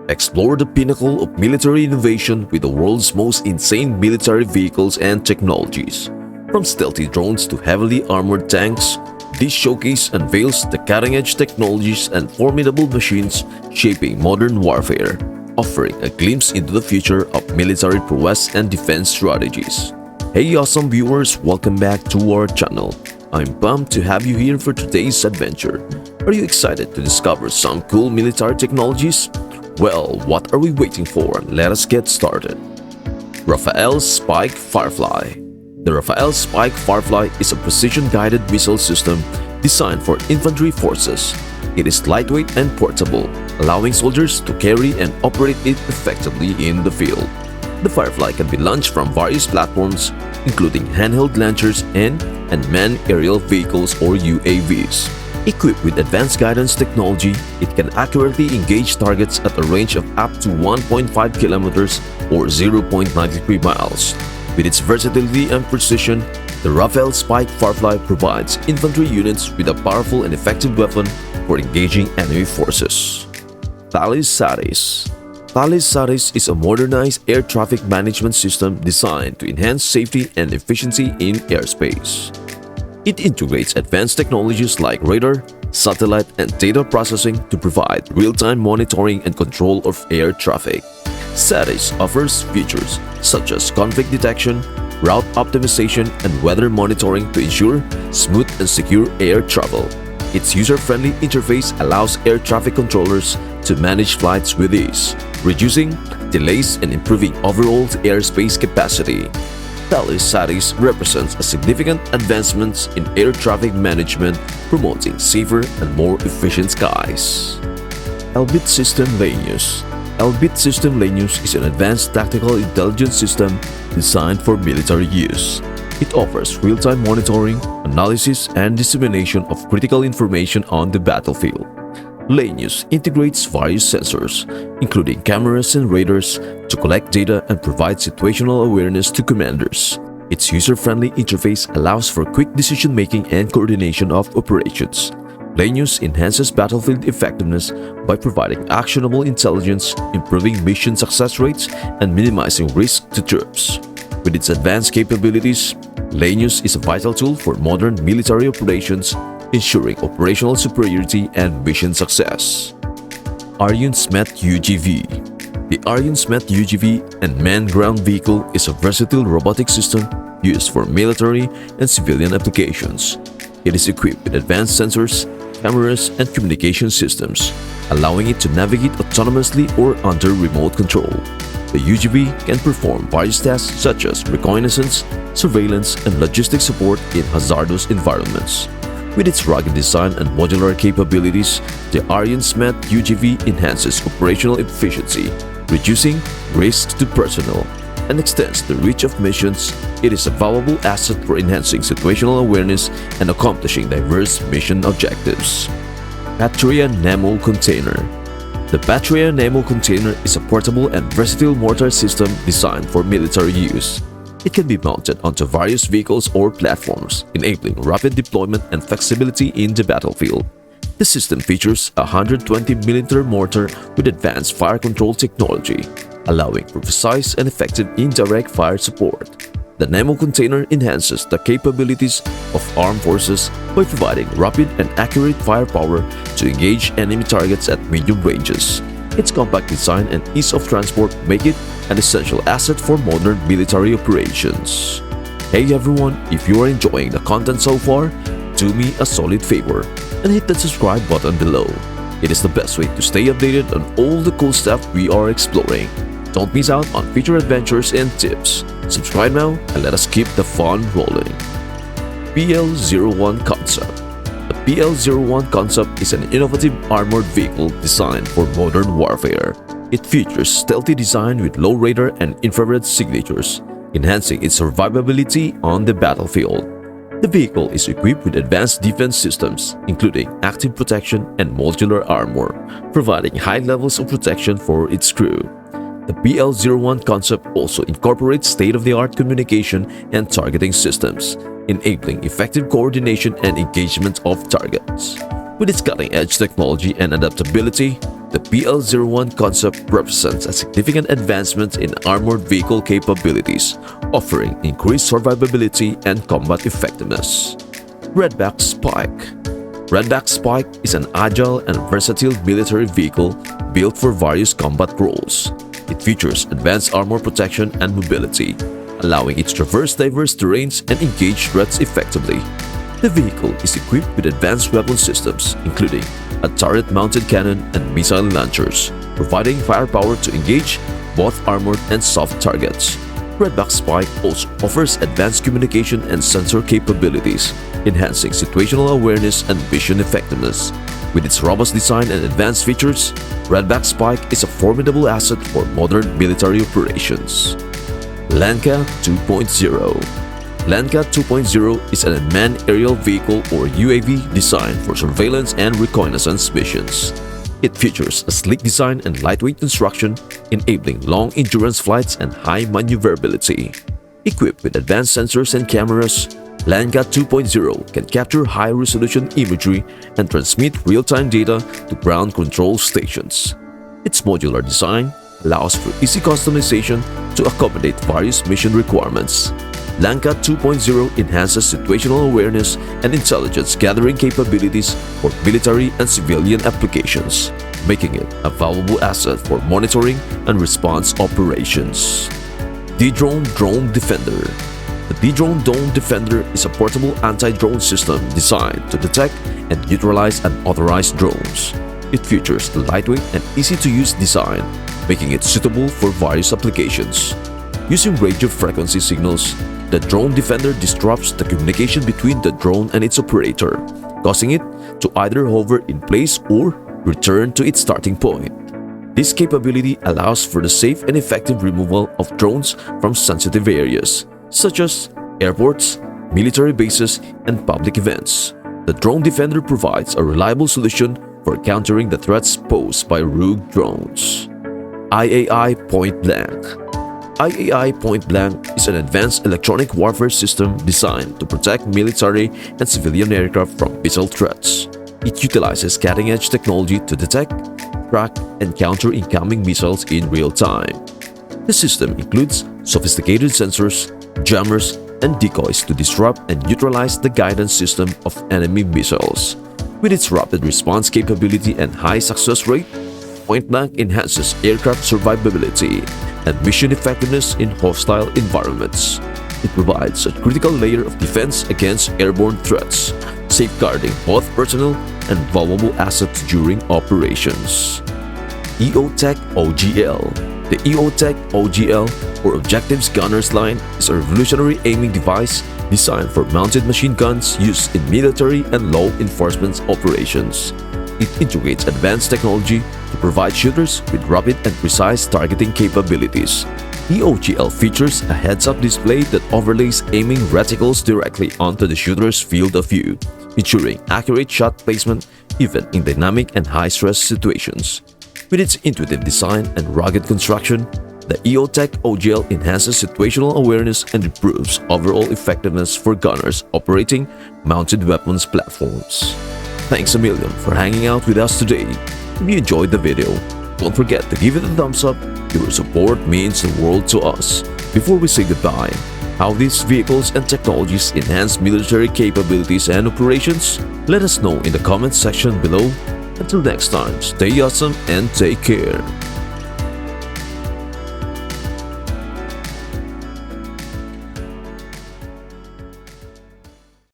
Explore the pinnacle of military innovation with the world's most insane military vehicles and technologies. From stealthy drones to heavily armored tanks, this showcase unveils the cutting-edge technologies and formidable machines shaping modern warfare, offering a glimpse into the future of military prowess and defense strategies. Hey awesome viewers, welcome back to our channel. I'm pumped to have you here for today's adventure. Are you excited to discover some cool military technologies? Well, what are we waiting for? Let us get started. Rafael Spike Firefly. The Rafael Spike Firefly is a precision-guided missile system designed for infantry forces. It is lightweight and portable, allowing soldiers to carry and operate it effectively in the field. The Firefly can be launched from various platforms, including handheld launchers and unmanned aerial vehicles or UAVs. Equipped with advanced guidance technology, it can accurately engage targets at a range of up to 1.5 kilometers or 0.93 miles. With its versatility and precision, the Rafael Spike Firefly provides infantry units with a powerful and effective weapon for engaging enemy forces. Thales Satis. Thales Satis is a modernized air traffic management system designed to enhance safety and efficiency in airspace. It integrates advanced technologies like radar, satellite, and data processing to provide real-time monitoring and control of air traffic. Satis offers features such as conflict detection, route optimization, and weather monitoring to ensure smooth and secure air travel. Its user-friendly interface allows air traffic controllers to manage flights with ease, reducing delays and improving overall airspace capacity. Thales Satis represents a significant advancement in air traffic management, promoting safer and more efficient skies. Elbit System Lanius. Elbit System Lanius is an advanced tactical intelligence system designed for military use. It offers real-time monitoring, analysis, and dissemination of critical information on the battlefield. Lanius integrates various sensors, including cameras and radars, to collect data and provide situational awareness to commanders. Its user-friendly interface allows for quick decision-making and coordination of operations. Lanius enhances battlefield effectiveness by providing actionable intelligence, improving mission success rates, and minimizing risk to troops. With its advanced capabilities, Lanius is a vital tool for modern military operations, ensuring operational superiority and mission success. Arjun Smet UGV. The Arjun Smet UGV unmanned ground vehicle is a versatile robotic system used for military and civilian applications. It is equipped with advanced sensors, cameras, and communication systems, allowing it to navigate autonomously or under remote control. The UGV can perform various tasks such as reconnaissance, surveillance, and logistic support in hazardous environments. With its rugged design and modular capabilities, the Arjun Smet UGV enhances operational efficiency, reducing risks to personnel, and extends the reach of missions. It is a valuable asset for enhancing situational awareness and accomplishing diverse mission objectives. Patria Nemo Container. The Patria Nemo Container is a portable and versatile mortar system designed for military use. It can be mounted onto various vehicles or platforms, enabling rapid deployment and flexibility in the battlefield. The system features a 120mm mortar with advanced fire control technology, allowing for precise and effective indirect fire support. The Nemo Container enhances the capabilities of armed forces by providing rapid and accurate firepower to engage enemy targets at medium ranges. Its compact design and ease of transport make it an essential asset for modern military operations. Hey everyone, if you are enjoying the content so far, do me a solid favor and hit that subscribe button below. It is the best way to stay updated on all the cool stuff we are exploring. Don't miss out on future adventures and tips. Subscribe now and let us keep the fun rolling. PL-01 Concept. The PL-01 Concept is an innovative armored vehicle designed for modern warfare. It features stealthy design with low radar and infrared signatures, enhancing its survivability on the battlefield. The vehicle is equipped with advanced defense systems, including active protection and modular armor, providing high levels of protection for its crew. The PL-01 concept also incorporates state-of-the-art communication and targeting systems, enabling effective coordination and engagement of targets. With its cutting-edge technology and adaptability, The PL-01 concept represents a significant advancement in armored vehicle capabilities, offering increased survivability and combat effectiveness. Redback Spike. Redback Spike is an agile and versatile military vehicle built for various combat roles. It features advanced armor protection and mobility, allowing it to traverse diverse terrains and engage threats effectively. The vehicle is equipped with advanced weapon systems, including a turret-mounted cannon and missile launchers, providing firepower to engage both armored and soft targets. Redback Spike also offers advanced communication and sensor capabilities, enhancing situational awareness and mission effectiveness. With its robust design and advanced features, Redback Spike is a formidable asset for modern military operations. Lanka 2.0. Lanka 2.0 is an unmanned aerial vehicle or UAV designed for surveillance and reconnaissance missions. It features a sleek design and lightweight construction, enabling long endurance flights and high maneuverability. Equipped with advanced sensors and cameras, Lanka 2.0 can capture high-resolution imagery and transmit real-time data to ground control stations. Its modular design allows for easy customization to accommodate various mission requirements. Lanka 2.0 enhances situational awareness and intelligence gathering capabilities for military and civilian applications, making it a valuable asset for monitoring and response operations. Dedrone Drone Defender. The Dedrone Drone Defender is a portable anti-drone system designed to detect and neutralize unauthorized drones. It features a lightweight and easy-to-use design, making it suitable for various applications. Using radio frequency signals, the Drone Defender disrupts the communication between the drone and its operator, causing it to either hover in place or return to its starting point. This capability allows for the safe and effective removal of drones from sensitive areas, such as airports, military bases, and public events. The Drone Defender provides a reliable solution for countering the threats posed by rogue drones. IAI Point Blank. IAI Point Blank is an advanced electronic warfare system designed to protect military and civilian aircraft from missile threats. It utilizes cutting-edge technology to detect, track, and counter incoming missiles in real time. The system includes sophisticated sensors, jammers, and decoys to disrupt and neutralize the guidance system of enemy missiles. With its rapid response capability and high success rate, Point Blank enhances aircraft survivability and mission effectiveness in hostile environments. It provides a critical layer of defense against airborne threats, safeguarding both personnel and valuable assets during operations. EOTech OGL. The EOTech OGL, or Objectives Gunner's Line, is a revolutionary aiming device designed for mounted machine guns used in military and law enforcement operations. It integrates advanced technology to provide shooters with rapid and precise targeting capabilities. EOGL features a heads-up display that overlays aiming reticles directly onto the shooter's field of view, ensuring accurate shot placement even in dynamic and high-stress situations. With its intuitive design and rugged construction, the EOTech OGL enhances situational awareness and improves overall effectiveness for gunners operating mounted weapons platforms. Thanks a million for hanging out with us today. If you enjoyed the video, don't forget to give it a thumbs up. Your support means the world to us. Before we say goodbye, how these vehicles and technologies enhance military capabilities and operations? Let us know in the comments section below. Until next time, stay awesome and take care.